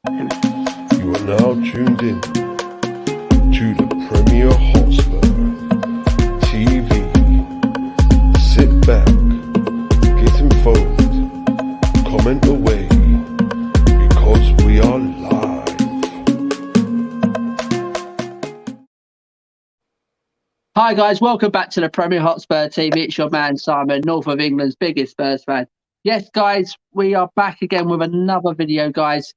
You are now tuned in to the Premier Hotspur TV. Sit back, get involved, comment away, because we are live. Hi guys, welcome back to the Premier Hotspur TV. It's your man Simon, North of England's biggest Spurs fan. Yes, guys, we are back again with another video, guys.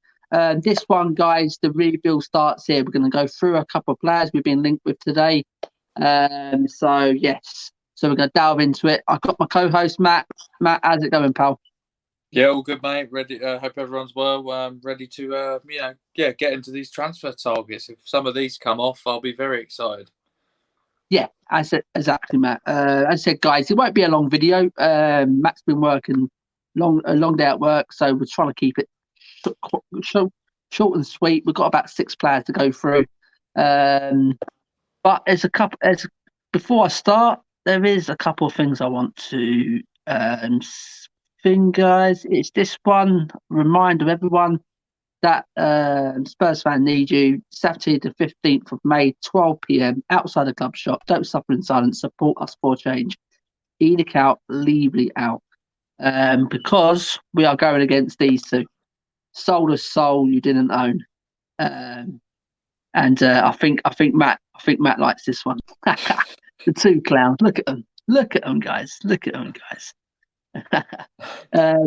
This one, guys, the rebuild starts here. We're going to go through a couple of players we've been linked with today. So we're going to delve into it. I've got my co-host Matt. Matt, how's it going, pal? Yeah, all good, mate. Ready. Hope everyone's well. Ready to, get into these transfer targets. If some of these come off, I'll be very excited. Yeah, I said exactly, Matt. As I said, guys, it won't be a long video. Matt's been working a long day at work, so we're trying to keep it short and sweet. We've got about 6 players to go through. But before I start, there is a couple of things I want to thing, guys. It's this one reminder everyone that Spurs fan need you. Saturday the 15th of May, 12 p.m. outside the club shop. Don't suffer in silence. Support us for change. Edic out, Leavely out. Because we are going against these two. Soul to soul you didn't own. I think Matt likes this one. The two clowns. Look at them. Look at them, guys. Look at them, guys.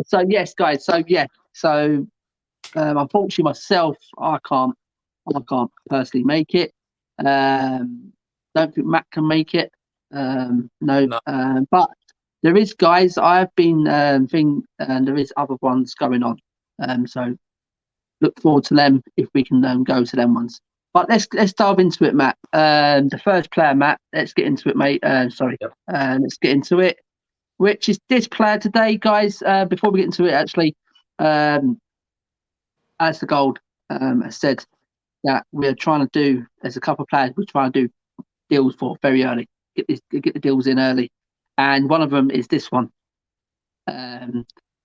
So yes, guys. So unfortunately, myself, I can't personally make it. Don't think Matt can make it. No. But there is, guys. I've been and there is other ones going on. So look forward to them if we can go to them ones. But let's dive into it, Matt. The first player, Matt. Let's get into it, mate. Let's get into it. Which is this player today, guys. Before we get into it, actually. As the Gold has said that we're trying to do, there's a couple of players we're trying to do deals for very early, get the deals in early, and one of them is this one.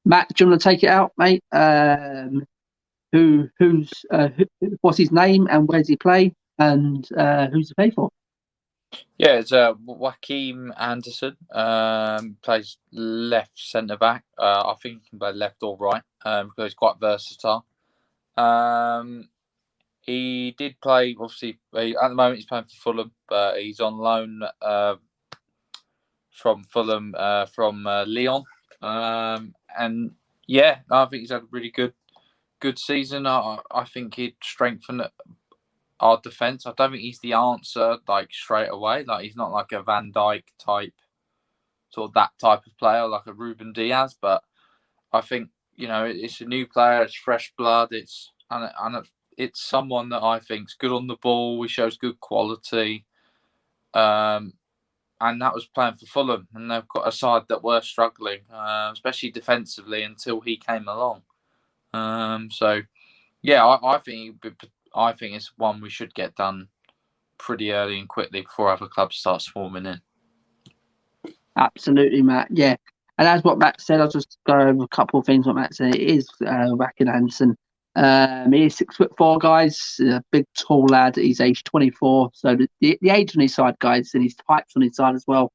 Matt, do you want to take it out, mate? What's his name and where's he play and who's he play for? Yeah, it's Joachim Anderson. Plays left centre back. I think he can play left or right because he's quite versatile. He did play, obviously, at the moment he's playing for Fulham, but he's on loan from Fulham, from Lyon. And yeah, I think he's had a really good season. I think he'd strengthen our defence. I don't think he's the answer, like, straight away. Like, he's not like a Van Dijk type, sort of that type of player, like a Ruben Diaz, but I think, it's a new player, it's fresh blood, it's someone that I think's good on the ball, he shows good quality, and that was playing for Fulham, and they've got a side that were struggling, especially defensively until he came along. So yeah, I think it's one we should get done pretty early and quickly before other clubs start swarming in. Absolutely, Matt. Yeah. And as what Matt said, I'll just go over a couple of things. What Matt said, it is Joachim Anderson. He is 6'4", guys. A big, tall lad. He's aged 24. So the age on his side, guys, and his height on his side as well.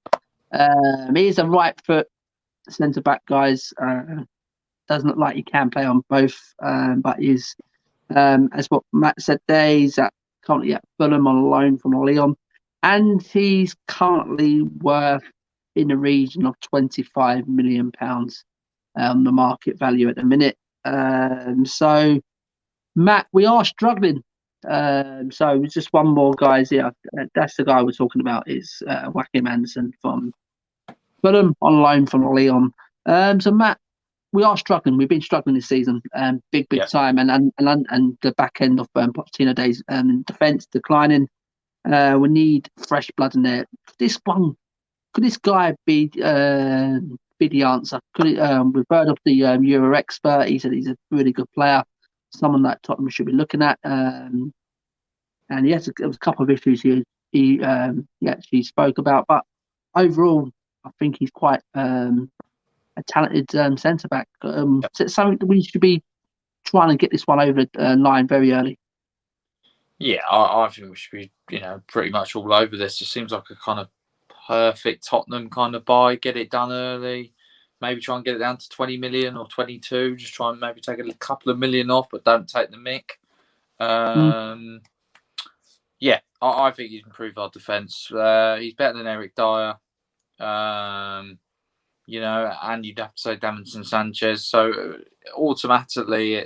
He is a right foot centre back, guys. Doesn't look like he can play on both, but he's, as what Matt said there, he's currently at Fulham on loan from Lyon, and he's currently worth in the region of £25 million on the market value at the minute. So, Matt, we are struggling. So just one more, guys. Yeah, that's the guy we're talking about. Is Joachim Anderson from Fulham on loan from Lyon. So, Matt, we are struggling. We've been struggling this season, big time, and the back end of Pochettino days, defence declining. We need fresh blood in there. Could this guy be the answer? We've heard of the Euro expert. He said he's a really good player, someone that Tottenham should be looking at. And yes, there was a couple of issues he actually spoke about, but overall, I think he's quite a talented centre back. So it's something that we should be trying to get this one over the line very early. Yeah, I think we should be, pretty much all over this. It seems like a kind of perfect Tottenham kind of buy. Get it done early. Maybe try and get it down to 20 million or 22. Just try and maybe take a couple of million off, but don't take the mick. Yeah, I think he's improved our defence. He's better than Eric Dyer. And you'd have to say Davinson Sanchez. So automatically,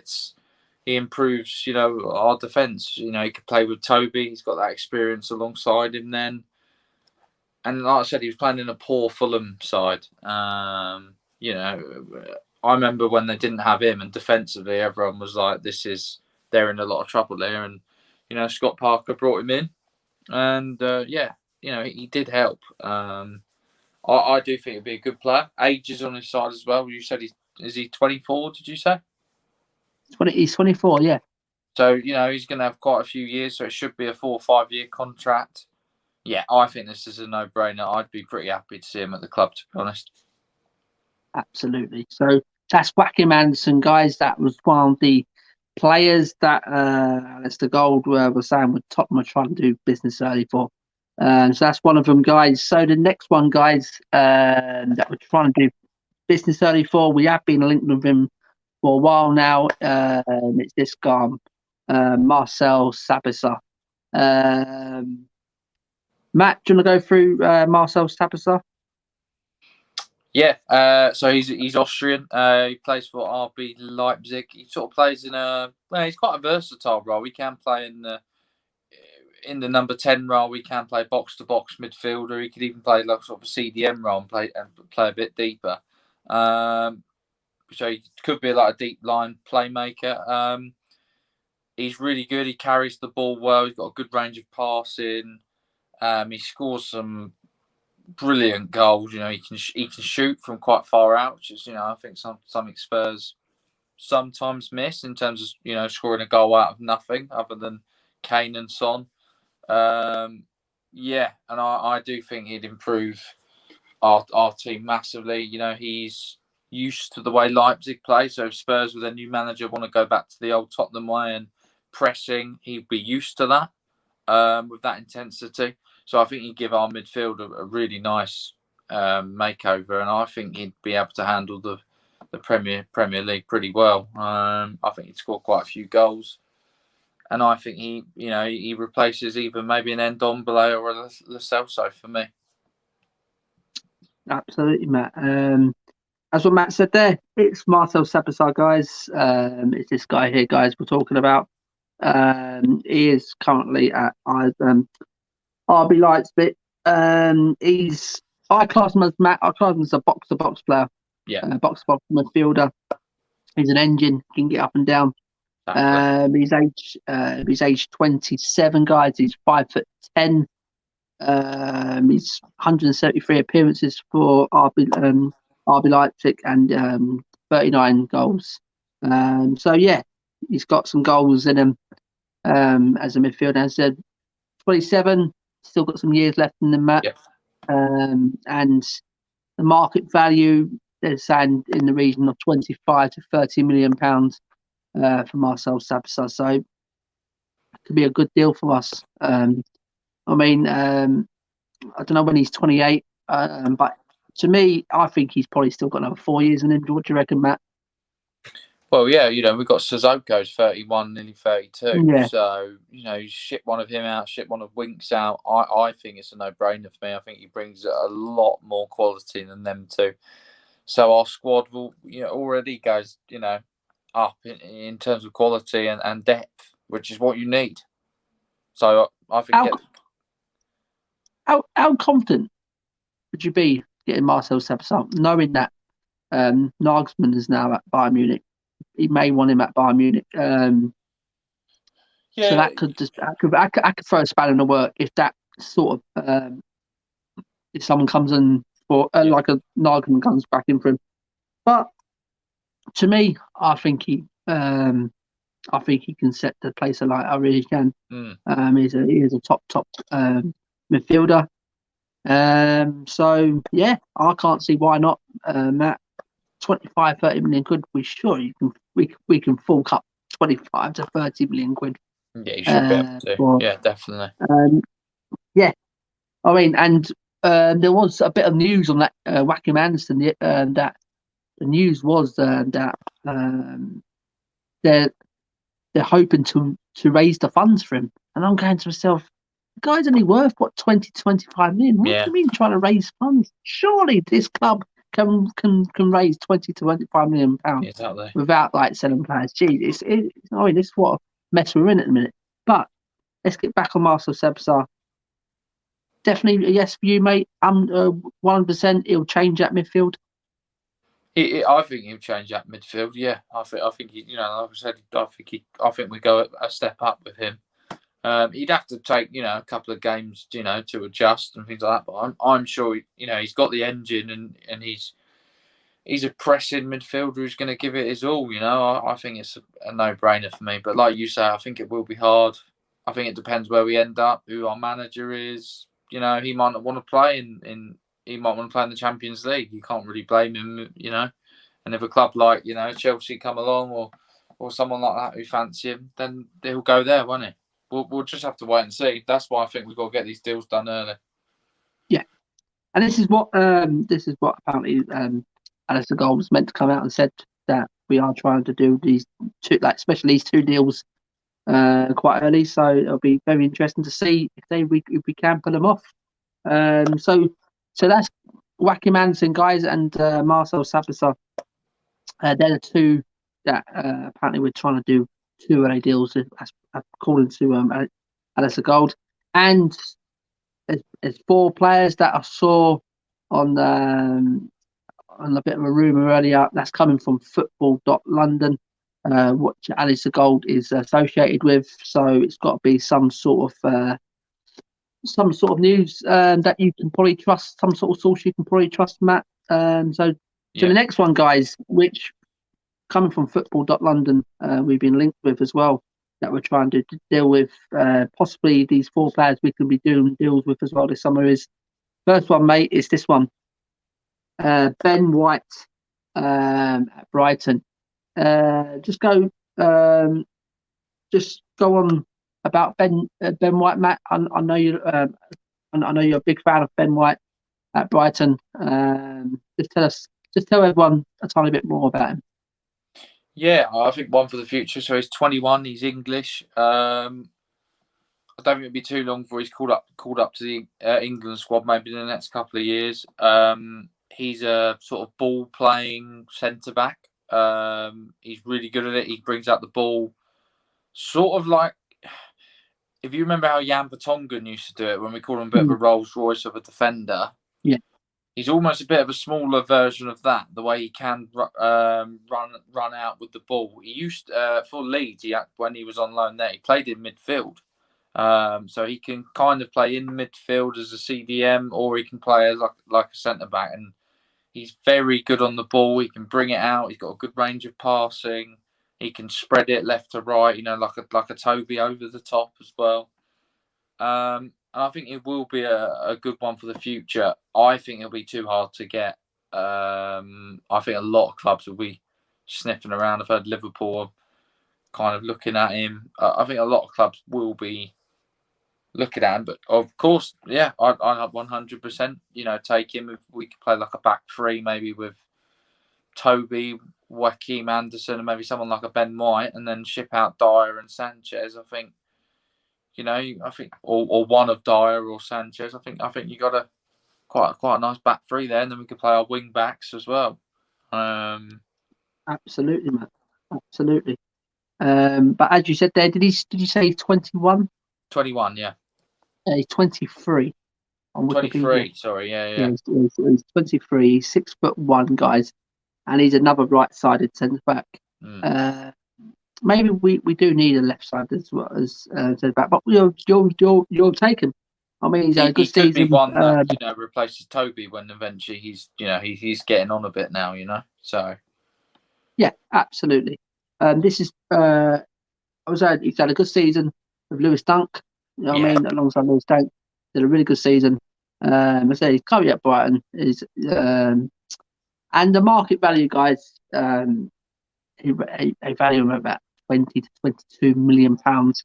he improves, our defence. He could play with Toby. He's got that experience alongside him then. And like I said, he was playing in a poor Fulham side. I remember when they didn't have him, and defensively, everyone was like, they're in a lot of trouble there. And, Scott Parker brought him in. And, he did help. I do think he'd be a good player. Age is on his side as well. You said is he 24, did you say? He's 24, yeah. So, he's going to have quite a few years, so it should be a 4 or 5 year contract. Yeah, I think this is a no-brainer. I'd be pretty happy to see him at the club, to be honest. Absolutely. So that's Joachim Andersen, guys. That was one of the players that Alistair Gold was saying with Tottenham are trying to do business early for. So that's one of them, guys. So the next one, guys, that we're trying to do business early for, we have been linked with him for a while now. It's this guy, Marcel Sabitzer. Matt, do you want to go through Marcel Sabitzer? Yeah, so he's Austrian. He plays for RB Leipzig. He sort of plays he's quite a versatile role. He can play in the number 10 role. He can play box to box midfielder. He could even play like sort of a CDM role and play a bit deeper. So he could be like a deep line playmaker. He's really good. He carries the ball well. He's got a good range of passing. He scores some brilliant goals. He can shoot from quite far out, which is I think something Spurs sometimes miss in terms of scoring a goal out of nothing, other than Kane and Son. And I do think he'd improve our team massively. He's used to the way Leipzig play, so if Spurs with their new manager want to go back to the old Tottenham way and pressing, he'd be used to that with that intensity. So I think he'd give our midfield a really nice makeover, and I think he'd be able to handle the Premier League pretty well. I think he'd score quite a few goals, and I think he replaces either maybe an Ndombele or a Lo Celso for me. Absolutely, Matt. As what Matt said there, it's Marcel Sabitzer, guys. It's this guy here, guys, we're talking about. He is currently at RB Leipzig. I class him as a box-to-box player. Yeah. Box-to-box midfielder. He's an engine, can get up and down. He's age 27, guys. He's 5'10". He's 173 appearances for RB Leipzig and 39 goals. So yeah, he's got some goals in him as a midfielder. As I said, 27, still got some years left in the Matt. Yeah. And the market value, they're saying in the region of 25 to 30 million pounds for Marcel Sabitzer. So it could be a good deal for us. I don't know when he's 28, but to me, I think he's probably still got another 4 years in him. What do you reckon, Matt? Well, yeah, we've got Sissoko's 31, nearly 32. Yeah. So, you ship one of him out, ship one of Winks out. I think it's a no-brainer for me. I think he brings a lot more quality than them two. So our squad will, already goes, up in terms of quality and depth, which is what you need. So I think... How confident would you be getting Marcel Sabitzer, knowing that Nagelsmann is now at Bayern Munich? He may want him at Bayern Munich. So that could I could throw a spanner in the work if that sort of if someone comes in for like a Nagelsmann comes back in for him. But to me, I think he can set the place alight. I really can. He is a top midfielder. So yeah, I can't see why not. Matt, 25, 30 million, could we sure you can we can fork up 25 to 30 million quid. Yeah, you should be able to. For, yeah, definitely. Yeah, I mean, and there was a bit of news on that Joachim Andersen. That the news was that they're hoping to raise the funds for him, and I'm going to myself, the guy's only worth what 20 to 25 million. What do you mean trying to raise funds? Surely this club can raise 20 to 25 million pounds without like selling players. Geez, I mean, this is what a mess we're in at the minute. But let's get back on Marcel Sabitzer. Definitely a yes for you, mate. 100%. He'll change that midfield. I think he'll change that midfield. Yeah, I think he, like I said, I think we go a step up with him. He'd have to take a couple of games to adjust and things like that. But I'm sure he's got the engine and he's a pressing midfielder who's going to give it his all. I think it's a no-brainer for me. But like you say, I think it will be hard. I think it depends where we end up, who our manager is. He might not want to play he might want to play in the Champions League. You can't really blame him, And if a club like Chelsea come along or someone like that who fancy him, then he'll go there, won't he? We'll just have to wait and see. That's why I think we've got to get these deals done early. Yeah, and this is what apparently Alistair Gold was meant to come out and said that we are trying to do these two, especially these two deals quite early. So it'll be very interesting to see if we can pull them off. So that's Joachim Andersen, guys, and Marcel Sabitzer. They're the two that apparently we're trying to do 2 early deals according to Alistair Gold. And there's 4 players that I saw on a bit of a rumour earlier that's coming from football.london, what Alistair Gold is associated with. So it's got to be some sort of news that you can probably trust, some sort of source you can probably trust, Matt. So the next one, guys, which coming from football.london, we've been linked with as well, that we're trying to deal with possibly these 4 players we can be doing deals with as well this summer is, first one, mate, is this one. Ben White at Brighton. Just go on about Ben White, Matt. I know you're a big fan of Ben White at Brighton. Just tell everyone a tiny bit more about him. Yeah, I think one for the future. So he's 21. He's English. I don't think it'll be too long before he's called up to the England squad. Maybe in the next couple of years. He's a sort of ball playing centre back. He's really good at it. He brings out the ball, sort of like, if you remember how Jan Vertonghen used to do it when we call him a bit of a Rolls Royce of a defender. Yeah. He's almost a bit of a smaller version of that. The way he can run out with the ball. He used for Leeds. When he was on loan there, he played in midfield. So he can kind of play in midfield as a CDM, or he can play as like a centre back. And he's very good on the ball. He can bring it out. He's got a good range of passing. He can spread it left to right, like a Toby over the top as well. And I think it will be a good one for the future. I think it'll be too hard to get. I think a lot of clubs will be sniffing around. I've heard Liverpool kind of looking at him. I think a lot of clubs will be looking at him. But of course, yeah, I'd 100%, take him if we could play like a back 3, maybe with Toby, Joachim Andersen, and maybe someone like a Ben White, and then ship out Dyer and Sanchez. I think, or one of Dyer or Sanchez. I think you got quite a nice back 3 there, and then we could play our wing backs as well. Absolutely, Matt. Absolutely. But as you said there, did you say 21? 21, yeah. He's 23. On 23. Sorry, yeah. He's 23. He's 6'1", guys. And he's another right-sided centre back. Maybe we do need a left-sided as well as centre back, but you'll take him. I mean, he's had a good season. He could be one that replaces Toby when eventually he's getting on a bit now. So yeah, absolutely. This is he's had a good season with Lewis Dunk. You know what I mean? Alongside Lewis Dunk, did a really good season. I say he's currently at Brighton. And the market value, guys, they value him at about 20 to 22 million pounds,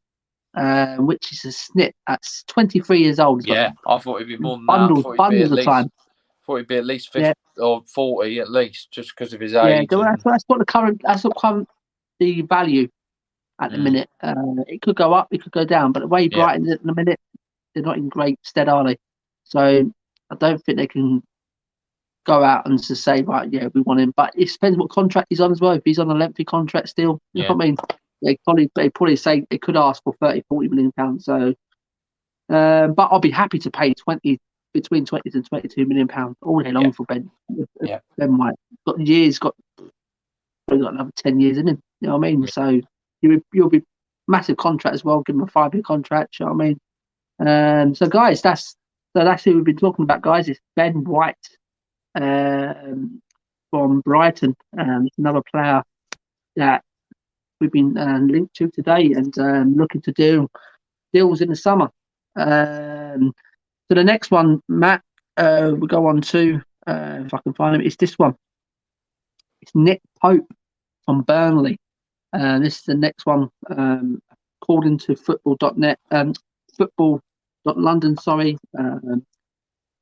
which is a snip. That's 23 years old. He's got Yeah, I thought he'd be more than that. I thought he'd be at bundles of least time. 50 or 40 at least, just because of his age. That's what the value at the minute. It could go up, it could go down, but the way Brighton is at the minute, they're not in great stead, are they? So I don't think they can go out and just say, right, yeah, we want him. But it depends what contract he's on as well. If he's on a lengthy contract still, you know what I mean? They probably say they could ask for 30-40 million pounds. So, but I'll be happy to pay between 20 and 22 million pounds all day long for Ben. Ben White probably got another 10 years in him. You know what I mean? So you'll be massive contract as well. Give him a 5-year contract. You know what I mean? So guys, that's who we've been talking about, guys. It's Ben White from Brighton. Another player that we've been linked to today and looking to do deals in the summer. So the next one, Matt, we'll go on to, if I can find him, it's this one. It's Nick Pope from Burnley. This is the next one, according to football.net, football.london, sorry.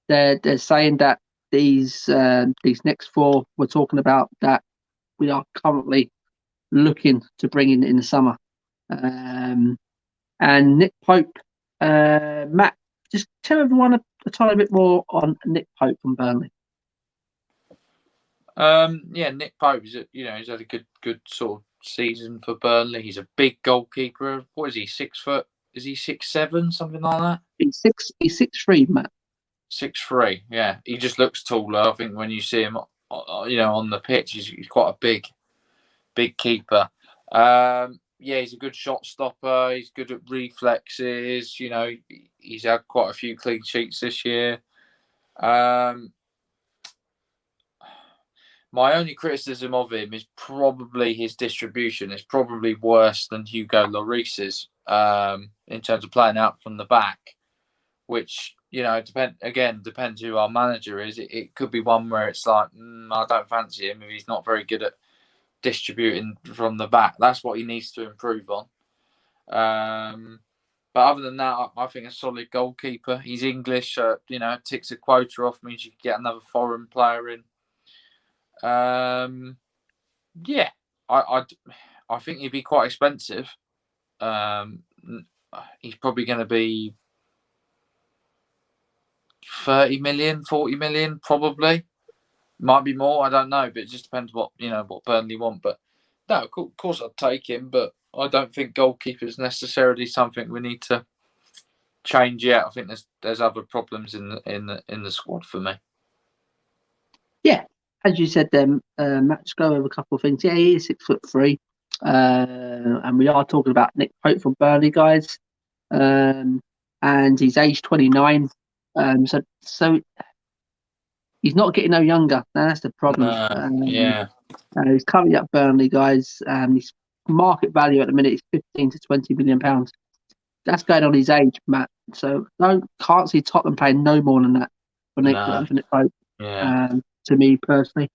They're saying that these next four we're talking about that we are currently looking to bring in the summer. And Nick Pope, Matt, just tell everyone a tiny bit more on Nick Pope from Burnley. Nick Pope he's had a good sort of season for Burnley. He's a big goalkeeper. What is he? 6 foot? Is he 6'7", something like that? He's 6'3", Matt. 6'3", yeah. He just looks taller. I think when you see him, on the pitch, he's quite a big keeper. He's a good shot stopper. He's good at reflexes. He's had quite a few clean sheets this year. My only criticism of him is probably his distribution. It's probably worse than Hugo Lloris's in terms of playing out from the back, which, depends who our manager is. It could be one where it's like, I don't fancy him if he's not very good at distributing from the back. That's what he needs to improve on. But other than that, I think a solid goalkeeper. He's English, ticks a quota off, means you can get another foreign player in. I think he'd be quite expensive. He's probably going to be 30 million, 40 million, probably. Might be more, I don't know, but it just depends what Burnley want. But no, of course I'd take him, but I don't think goalkeeper is necessarily something we need to change yet. I think there's other problems in the squad for me. Yeah, as you said, Matt, just go over a couple of things. Yeah, he is 6'3", and we are talking about Nick Pope from Burnley, guys, and he's age 29. So he's not getting no younger. That's the problem. He's currently at Burnley, guys. His market value at the minute is 15 to 20 million pounds. That's going on his age, Matt. So can't see Tottenham paying no more than that for Nick Pope. To me personally,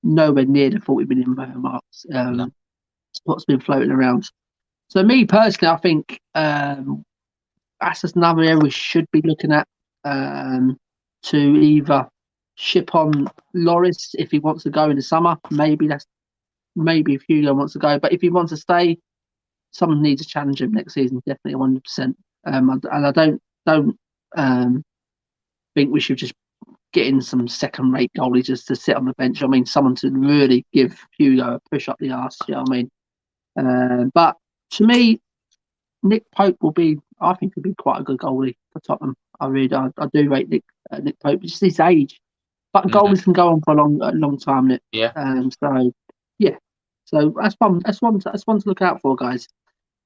nowhere near the 40 million marks. What's been floating around. So me personally, I think that's just another area we should be looking at to either ship on Lloris if he wants to go in the summer. Maybe if Hugo wants to go, but if he wants to stay, someone needs to challenge him next season. Definitely 100%. And I don't think we should just get in some second-rate goalie just to sit on the bench. I mean, someone to really give Hugo a push up the arse. You know what I mean? But to me, Nick Pope I think he'll be quite a good goalie for Tottenham. I do rate Nick Pope, just his age. But goalies can go on for a long time. Nick. Yeah. So that's one to look out for, guys.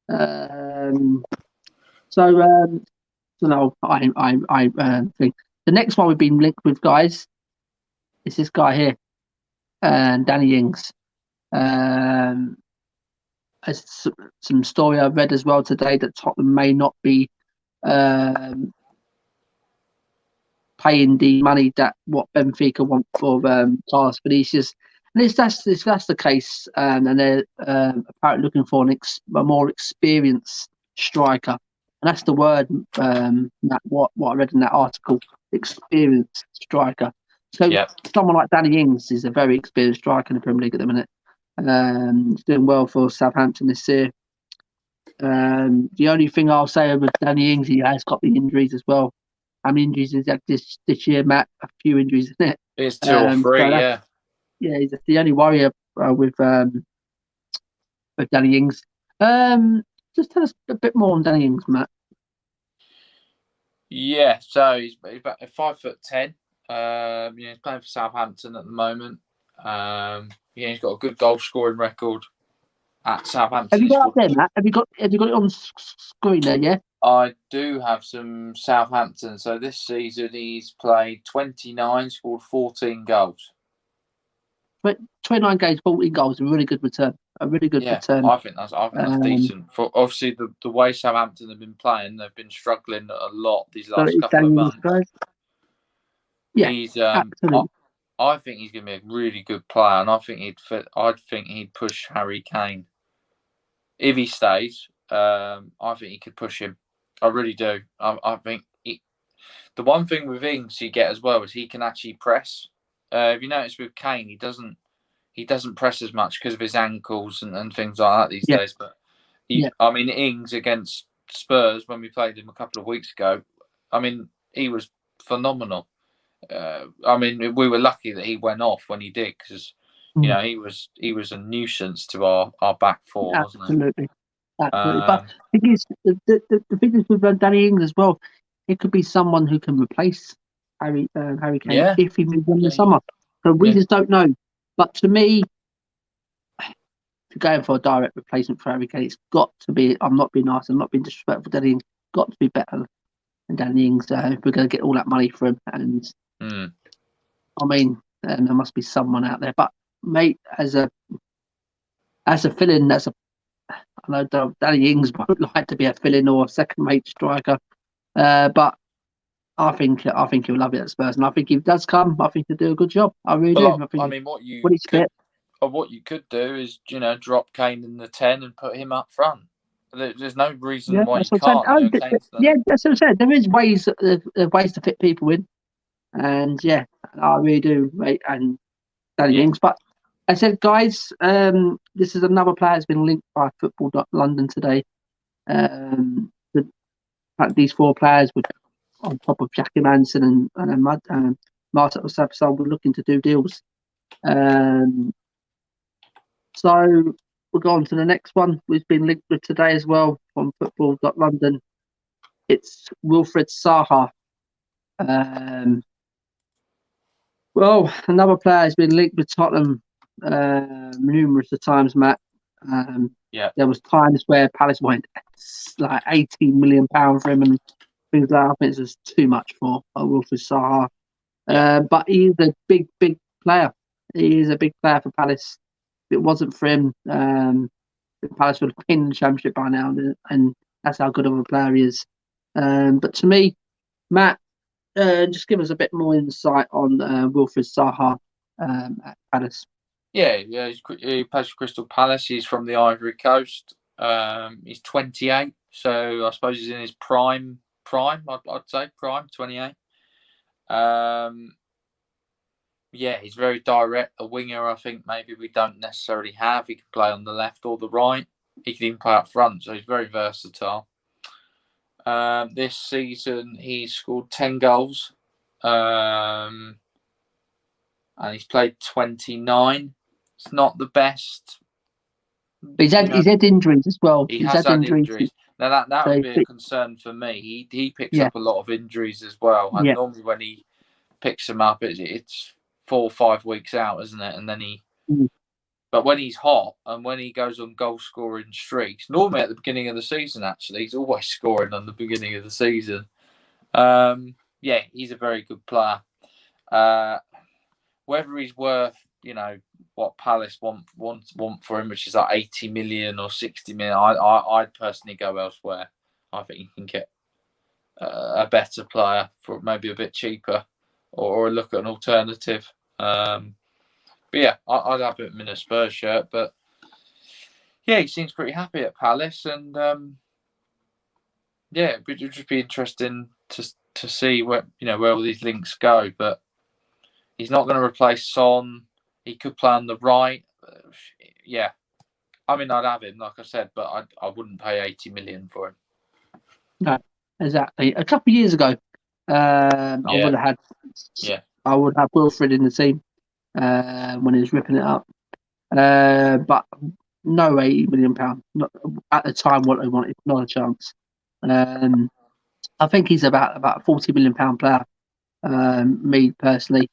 I think the next one we've been linked with, guys, is this guy here, Danny Ings. Some story I've read as well today that Tottenham may not be paying the money that what Benfica want for Carlos Vinicius, And if that's the case, and they're apparently looking for a more experienced striker, and that's the word, what I read in that article, experienced striker. So someone like Danny Ings is a very experienced striker in the Premier League at the minute. He's doing well for Southampton this year. The only thing I'll say with Danny Ings, he has got the injuries as well. How many injuries is that this year, Matt? A few injuries, isn't it? It's 2 or 3, yeah. Yeah, he's the only worry with Danny Ings. Just tell us a bit more on Danny Ings, Matt. Yeah, so he's about 5'10". He's playing for Southampton at the moment. He's got a good goal scoring record at Southampton. Have you got it there, Matt? Have you got it on screen there? Yeah. I do have some Southampton. So this season he's played 29, scored 14 goals. 29 games, 14 goals, a really good return. A really good return. I think that's decent. For obviously the way Southampton have been playing, they've been struggling a lot these last couple of months. Yeah, he's absolutely. I think he's going to be a really good player, and I think he'd push Harry Kane if he stays. I think he could push him. I really do. I think the one thing with Ings you get as well is he can actually press. If you notice with Kane, he doesn't press as much because of his ankles and things like that these days. But I mean, Ings against Spurs when we played him a couple of weeks ago, I mean, he was phenomenal. I mean, we were lucky that he went off when he did because he was a nuisance to our back four, wasn't he? Absolutely. But the thing is, the thing is with Danny Ings as well, it could be someone who can replace Harry Kane if he moves on in the summer. So we just don't know. But to me, if you're going for a direct replacement for Harry Kane, it's got to be. I'm not being nice. I'm not being disrespectful. Danny Ings got to be better than Danny Ings if we're going to get all that money for him. And I mean, there must be someone out there. But mate, as a fill-in, I know Danny Ings won't like to be a fill-in or a second-mate striker, but I think he'll love it at Spurs, and I think if he does come, I think he'll do a good job. I really do. I mean, what you could do is drop Kane in the 10 and put him up front. There's no reason why you can't. That's what I'm saying. There is ways to fit people in, and I really do, mate. And Danny Ings, but I said, guys, this is another player that's been linked by Football.London today. These 4 players would, on top of Jackie Manson and Martin Osabson, were looking to do deals. So we'll go on to the next one, who's been linked with today as well from Football.London. It's Wilfried Zaha. Well, another player has been linked with Tottenham numerous of times, Matt. There was times where Palace went like £18 million for him and things like that. I think it's just too much for Wilfried Zaha. But he's a big player. He is a big player for Palace. If it wasn't for him, Palace would have been in the Championship by now, and that's how good of a player he is. But to me, Matt, just give us a bit more insight on Wilfried Zaha at Palace. He plays for Crystal Palace. He's from the Ivory Coast. He's 28, so I suppose he's in his prime. I'd say prime 28. He's very direct. A winger, I think maybe we don't necessarily have. He can play on the left or the right. He can even play up front, so he's very versatile. This season, he's scored 10 goals. And he's played 29. It's not the best. But he's had injuries as well. He's had injuries. Now that would be a concern for me. He picks up a lot of injuries as well. And normally when he picks them up, it's 4 or 5 weeks out, isn't it? And then but when he's hot and when he goes on goal scoring streaks, normally at the beginning of the season, actually, he's always scoring on the beginning of the season. He's a very good player. Whether he's worth, what Palace want for him, which is like 80 million or 60 million, I'd personally go elsewhere. I think you can get a better player for maybe a bit cheaper, or look at an alternative. But yeah, I'd have him in a Spurs shirt. But yeah, he seems pretty happy at Palace, and yeah, it would just be interesting to see where all these links go. But he's not going to replace Son. He could play on the right. Yeah, I mean, I'd have him, like I said, but I wouldn't pay 80 million for him. No, exactly. A couple of years ago, I would have had Wilfred in the team when he was ripping it up. But no £80 million. Not at the time what they wanted, not a chance. I think he's about a £40 million player. Me personally.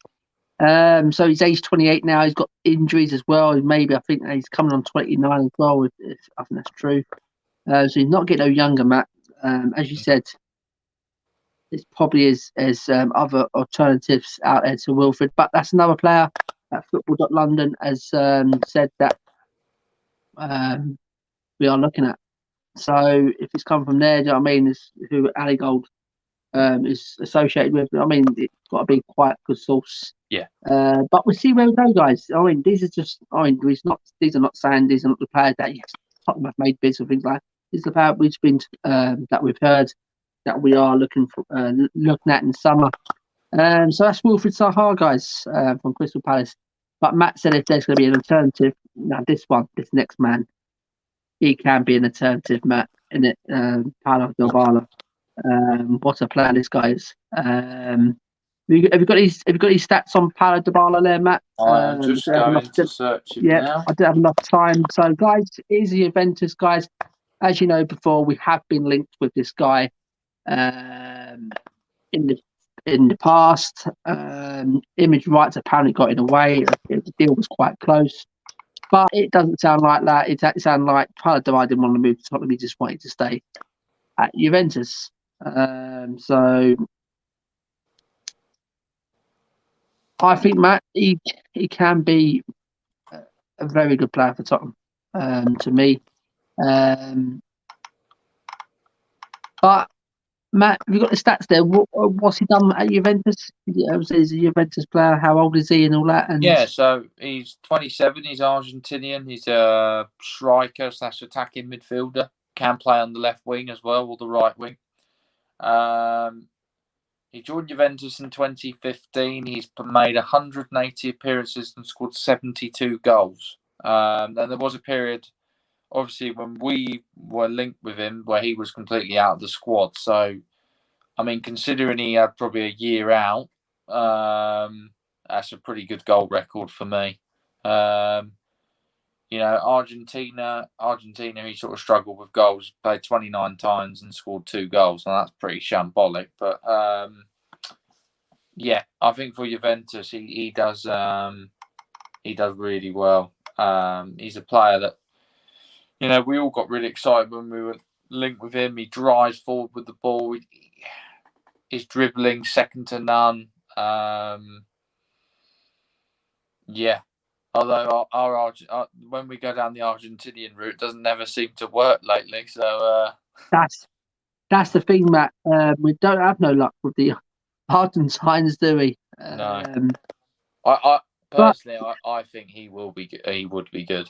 So he's age 28 now. He's got injuries as well. Maybe I think he's coming on 29 as well. If I think that's true. So he's not getting no younger, Matt. As you said, there's probably is other alternatives out there to Wilfred, but that's another player at Football.London has said that we are looking at. So if it's come from there, do you know what I mean? It's who Ali Gold is associated with. I mean, it's got to be quite a good source. Yeah. But we'll see where we go, guys. I mean, these are not saying these are not the players that Tottenham have made bids or things like that. These are the players that we've heard that we are looking at in summer. So that's Wilfried Zaha, guys, from Crystal Palace. But Matt said if there's going to be an alternative, now this next man, he can be an alternative, Matt, in it. Paulo Dybala. What a player this guy is. Have you got these stats on Paulo Dybala there, Matt? I'm just going to search him now. I don't have enough time. So, guys, he's the Juventus, guys. As you know before, we have been linked with this guy in the past. Image rights apparently got in the way. The deal was quite close. But it doesn't sound like that. It sounds like Paulo Dybala didn't want to move to Tottenham. He just wanted to stay at Juventus. So I think, Matt, he can be a very good player for Tottenham, to me. But Matt, have you got the stats there? What's he done at Juventus? He's a Juventus player. How old is he and all that? And yeah, so he's 27. He's Argentinian. He's a striker / attacking midfielder. Can play on the left wing as well, or the right wing. He joined Juventus in 2015. He's made 180 appearances and scored 72 goals. Then there was a period, obviously, when we were linked with him, where he was completely out of the squad. So, I mean, considering he had probably a year out, that's a pretty good goal record for me. Argentina, he sort of struggled with goals, played 29 times and scored 2 goals, and that's pretty shambolic. But yeah, I think for Juventus, he does really well. He's a player that we all got really excited when we were linked with him. He drives forward with the ball. His dribbling second to none. Yeah. Although when we go down the Argentinian route, it doesn't never seem to work lately. So that's the thing, Matt. We don't have no luck with the Argentines, do we? No. I personally, I think he would be good.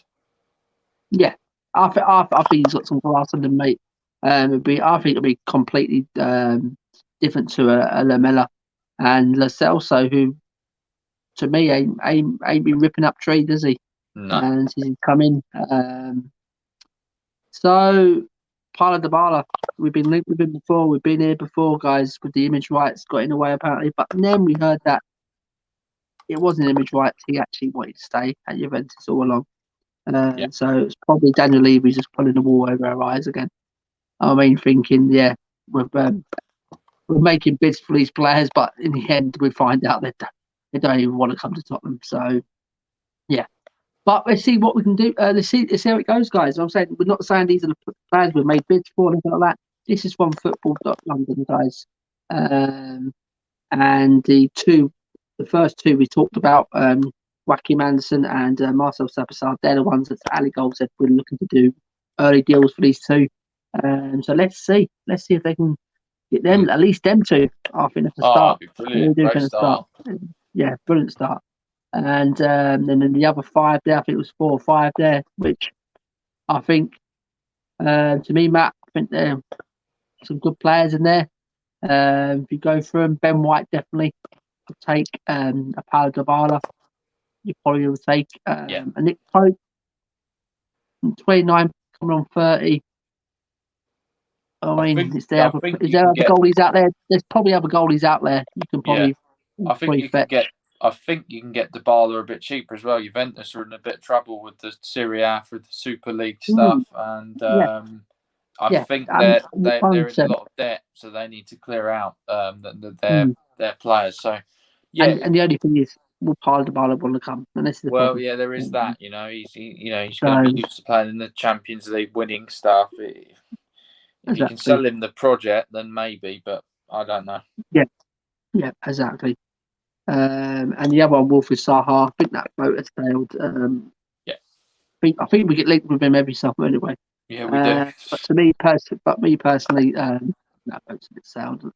Yeah, I think he's got some class on him, mate. I think it'll be completely different to a Lamela and Lo Celso, who, to me, ain't been ripping up trade, does he? No. And he's come in. So Paulo Dybala, we've been linked with him before. We've been here before, guys, with the image rights got in the way apparently. But then we heard that it wasn't image rights. He actually wanted to stay at Juventus all along. So it's probably Daniel Levy's just pulling the wool over our eyes again. I mean, thinking, we're making bids for these players, but in the end, we find out that they don't even want to come to Tottenham. So, yeah. But let's see what we can do. Let's see how it goes, guys. I'm saying we're not saying these are the players we've made bids for, anything like that. This is from Football.London, guys. And the first two we talked about, Joachim Anderson and Marcel Sabitzer, they're the ones that Ali Gold said we're looking to do early deals for these two. So let's see if they can get them, at least them two. I think that's a start. That'd be brilliant. Great start. Yeah, brilliant start. and then the other 5 there, I think it was 4 or 5 there, which I think, to me, Matt, I think there are some good players in there. If you go through them, Ben White definitely would take a Paulo Dybala. You probably would take a Nick Pope, 29, coming on 30. Is there other goalies out there? There's probably other goalies out there. You can probably. I think you can get. I think you can get Dybala a bit cheaper as well. Juventus are in a bit of trouble with the Serie A for the Super League stuff, and I think they're in a lot of debt, so they need to clear out their players. So and the only thing is, will Paulo Dybala want to come? And this is the problem. there is that. He's going to be used to playing in the Champions League, winning stuff. If you can sell him the project, then maybe, but I don't know. Yeah, exactly. And the other one, Wilfried Zaha, I think that boat has failed. I think we get linked with him every summer anyway. Yeah, we do. But me personally, that boat's a bit sailed.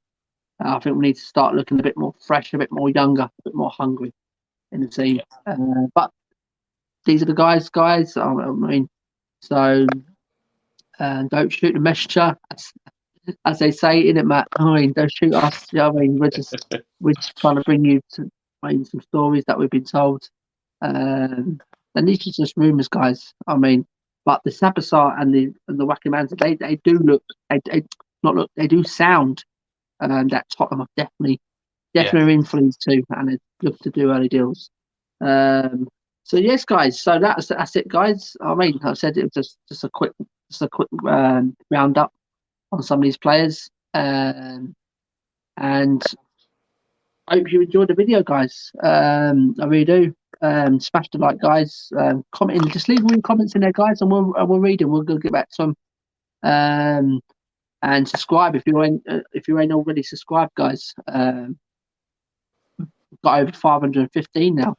I think we need to start looking a bit more fresh, a bit more younger, a bit more hungry in the team. But these are the guys. So don't shoot the messenger, as they say, innit, Matt? Don't shoot us. We're just trying to bring you to some stories that we've been told. And these are just rumours, guys. But the Sabasar and the Wackermans, they do they do sound that Tottenham are definitely influenced too, and they look to do early deals. So yes, guys. So that's it, guys. I said it was just a quick roundup on some of these players, and I hope you enjoyed the video, guys. I really do. Smash the like, guys. Comment, just leave all your comments in there, guys, and we'll read them. We'll get back to them. And subscribe if you ain't already subscribed, guys. We've got over 515 now.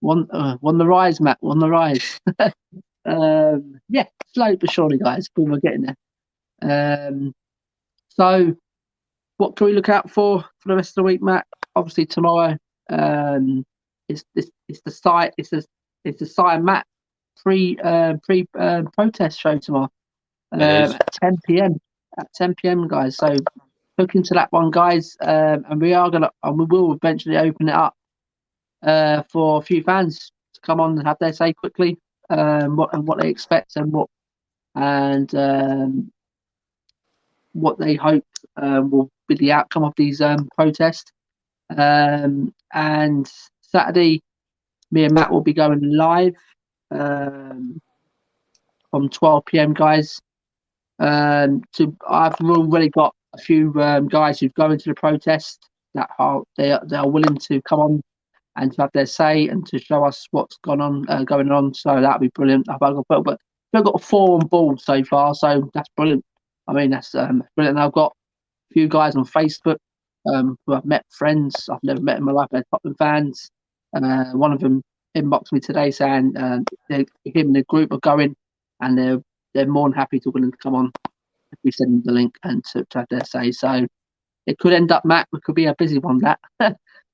Won the rise, Matt. Won the rise. Slowly but surely, guys. We're getting there. So, what can we look out for the rest of the week, Matt? Obviously, tomorrow. It's the site Matt pre protest show tomorrow. At 10 p.m. At 10 p.m. guys. So look into that one, guys. And we will eventually open it up for a few fans to come on and have their say quickly. What they expect and what they hope will be the outcome of these protests. And Saturday, me and Matt will be going live from 12 p.m. guys. I've already got a few guys who've gone into the protest that they are willing to come on and to have their say and to show us what's going on. So that'll be brilliant. I've got 4 on board so far, so that's brilliant. That's brilliant. And I've got a few guys on Facebook who I've met, friends I've never met in my life. They're Tottenham fans. One of them inboxed me today saying him and the group are going, and they're more than happy to willing to come on if we send them the link and to have their say. So it could end up, Matt, it could be a busy one, that.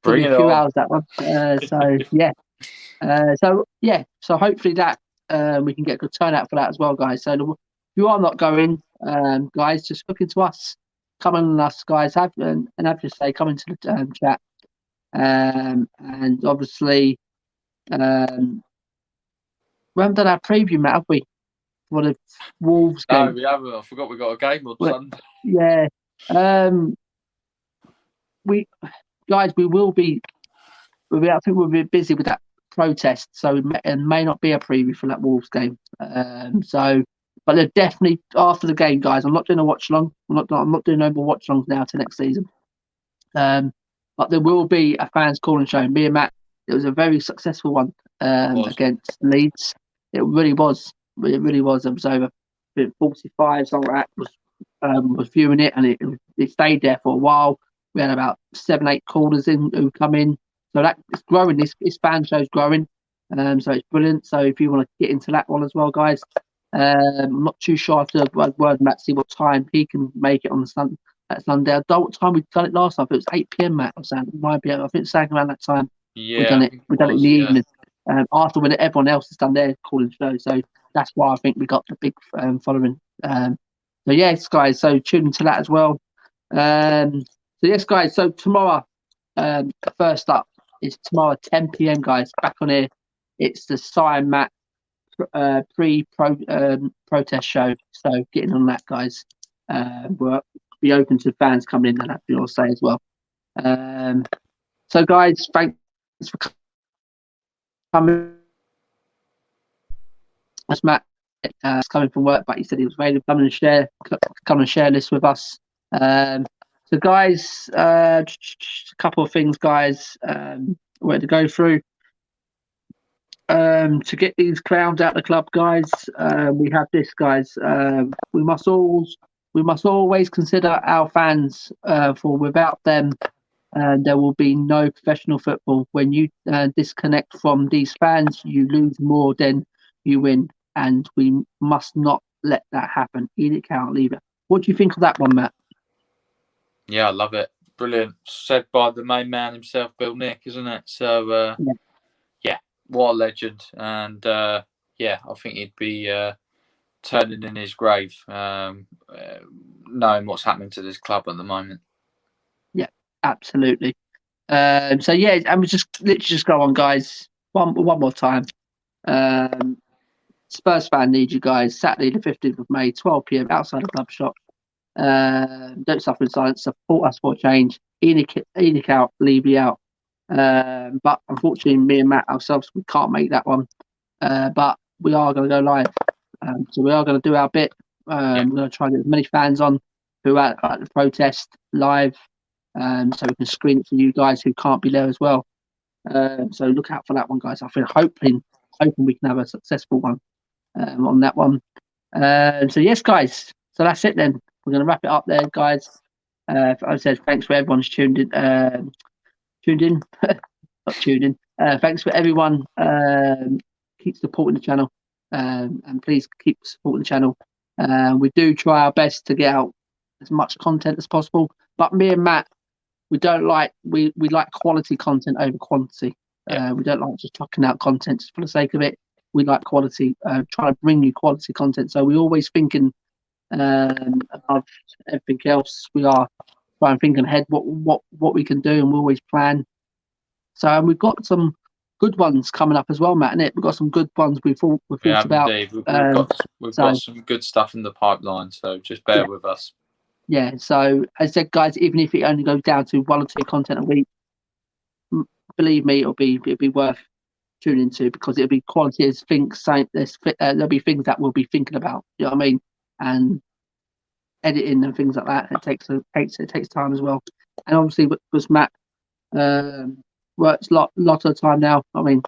Bring it a few on. hours, that one. So hopefully that we can get a good turnout for that as well, guys. So if you are not going, guys, just look into us. Come on us, guys, have your say. Come into the chat. And obviously, we haven't done our preview, Matt, have we? For the Wolves game. No, we haven't. I forgot we got a game on Sunday. Yeah. We will be. I think we'll be busy with that protest, so it may not be a preview for that Wolves game. But they're definitely after the game, guys. I'm not doing a watch long. I'm not doing no more watch longs now to next season. But there will be a fans calling show. Me and Matt. It was a very successful one against Leeds. It really was. It really was. It was over 45. Something like that was viewing it, and it stayed there for a while. We had about 7-8 callers who come in. So that it's growing. This fan show's growing. So it's brilliant. So if you want to get into that one as well, guys, I'm not too sure after word Matt see what time he can make it on the Sunday. I don't know what time we've done it last time. It was 8 p.m. Matt. It might be. I think it's around that time. Yeah, We've done I it. think We've done it in was, the yeah. evening after when everyone else has done their calling show. So that's why I think we got the big following. So yes, guys. So tune into that as well. So yes, guys. So tomorrow, first up is tomorrow 10 p.m. guys. Back on here. It's the Cyan Matt protest show. So getting on that, guys. We'll be open to fans coming in, and that you'll say as well. So guys, thanks for coming. That's Matt. Coming from work, but he said he was ready to come and share this with us. So guys, a couple of things, guys. Where to go through. To get these clowns out of the club, guys, we have this, guys. We must always consider our fans, for without them, there will be no professional football. When you disconnect from these fans, you lose more than you win, and we must not let that happen. Edith can't leave it. What do you think of that one, Matt? Yeah, I love it. Brilliant. Said by the main man himself, Bill Nick, isn't it? So, yeah, what a legend. And, yeah, I think he'd be turning in his grave, knowing what's happening to this club at the moment. Yeah, absolutely. So, yeah, and we just literally just go on, guys. One more time. Spurs fan need you guys. Saturday the 15th of May, 12 p.m. outside the club shop. Don't suffer in silence. Support us for change. Enoch out, Levy out. But unfortunately, me and Matt ourselves, we can't make that one. But we are going to go live. So we are going to do our bit. We're going to try and get as many fans on who are at the protest live, so we can screen it for you guys who can't be there as well. So look out for that one, guys. I feel hoping we can have a successful one on that one. So yes, guys. So that's it then. We're going to wrap it up there, guys. I said thanks for everyone's tuned in. Not tuned in. Thanks for everyone. Keep supporting the channel, and please keep supporting the channel. We do try our best to get out as much content as possible. But me and Matt, we like quality content over quantity. We don't like just chucking out content just for the sake of it. We like quality. Try to bring you quality content. So we're always thinking above everything else. We are trying to think ahead what we can do, and we always plan. So we've got some good ones coming up as well, Matt. And we've got some good ones we thought about. Indeed. We've got some good stuff in the pipeline. So just bear with us. Yeah. So as I said, guys, even if it only goes down to 1 or 2 content a week, believe me, it'll be worth tuning into, because it'll be quality as things. There'll be things that we'll be thinking about. You know what I mean? And editing and things like that. It takes time as well. And obviously, because Matt works a lot of the time now. I mean,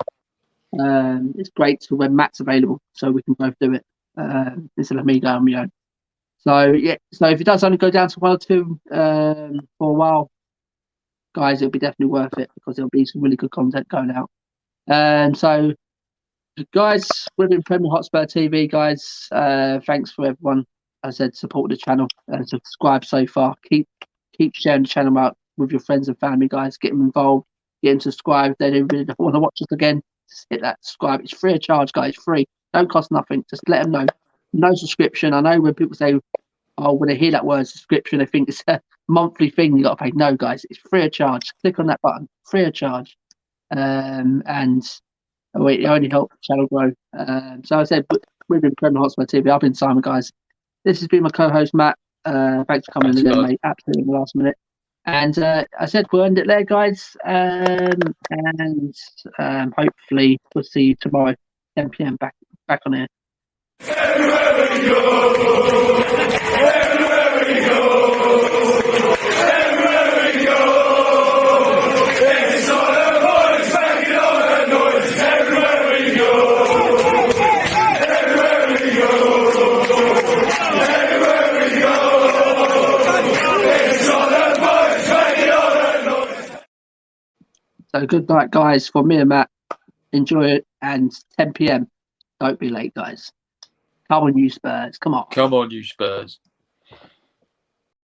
it's great to when Matt's available, so we can both do it instead of me going on my own. So yeah, so if it does only go down to 1 or 2 for a while, guys, it'll be definitely worth it, because there'll be some really good content going out. So guys, we've been Premier Hotspur TV, guys. Thanks for everyone. As I said, support the channel and subscribe so far. Keep sharing the channel out with your friends and family, guys. Get them involved. Get them subscribed. They don't really want to watch us again. Just hit that subscribe. It's free of charge, guys. It's free. Don't cost nothing. Just let them know. No subscription. I know when people say, "Oh, when they hear that word subscription, they think it's a monthly thing you got to pay." No, guys, it's free of charge. Click on that button. Free of charge. And it only helps the channel grow. So I said, we've been Premier Hotspur TV. I've been Simon, guys. This has been my co-host Matt. Thanks for coming in again, mate. Absolutely in the last minute. And I said we'll end it there, guys. And hopefully we'll see you tomorrow, 10 p.m. back on here. Everywhere we go, everywhere we go, everywhere we go, it's all the boys making all the noise. Everywhere we go, everywhere we go, everywhere we go, it's all the boys making all the noise. So good night, guys. For me and Matt, enjoy it. And 10 p.m. Don't be late, guys. Come on, you Spurs. Come on. Come on, you Spurs.